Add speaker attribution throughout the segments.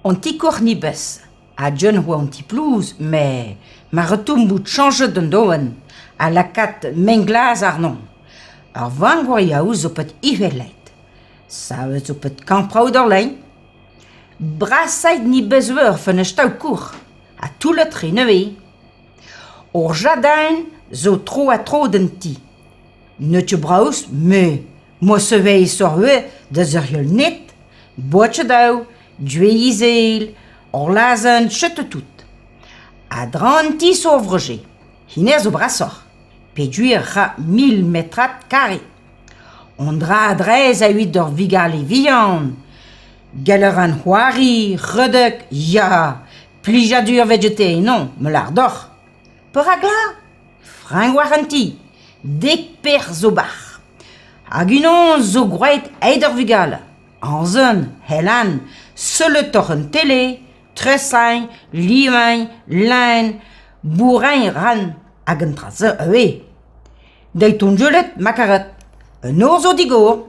Speaker 1: On t'y cornibes, a John ou on t'y plouse, mais ma retombout change d'un doen, à la cat menglas arnon. Ar vangoia zo pet iveleit. Ça zo pet kamprau d'orlein. Brassaid ni bezweur van een stau kour, a tout le trineué. Or jardin zo tro a tro d'un ti. Ne te braus, mais moi se vei sorwe de zeriol net, boatje dau, dwe izel, or lazen chete tout. A dranti sauvrege, hiner zo brassor, peduir ra 1000 metrat carré. On dra adrez a 8 d'or vigal e vian, galer an c'hoari, redek, ya, plijadur vegete non, me lardor. Per agla, frang waranti, dek per zo bar. Hag unan zo grouet eider vigal, anzen, helan, seule torren tele, tresain, limain, lain, bourrain ran, hag un traze ewe. Dei ton jolet makaret, un orzo digor.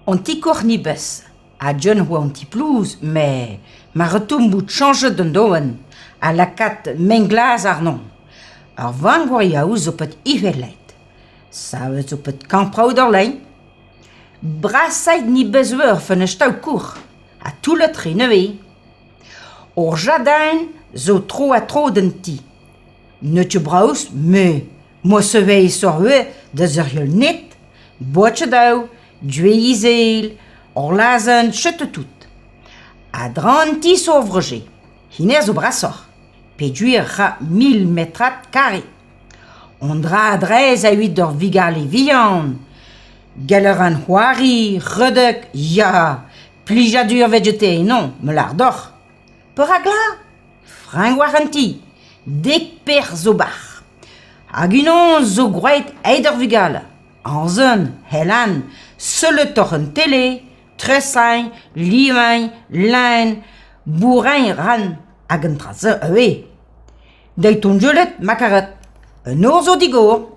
Speaker 1: On t'y cornibes, a John ou on t'y plouse, mais ma retombout change d'un doen, à la cat menglas arnon. Ar vangoia zo pet iveleit. Ça zo pet kamprau d'orlein. Brassaid ni bezweur van een stau kour, a tout le trineué. Or jardin zo tro a tro d'un ti. Ne te braus, mais moi se vei sorwe de zeriol net, boatje dau, dwe izel, or lazen chete tout. A dranti sauvrege, hiner zo brassor, peduir ra 1000 metrat carré. On dra adrez a 8 d'or vigal e vian, galer an c'hoari, redek, ya, plijadur vegete non, me lardor. Per agla, frang waranti, dek per zo bar. Hag unan zo grouet eider vigal, anzen, helan, seule torren tele, tresain, limain, lain, bourrain ran, hag un traze ewe. Dei ton jolet makaret, un orzo digor.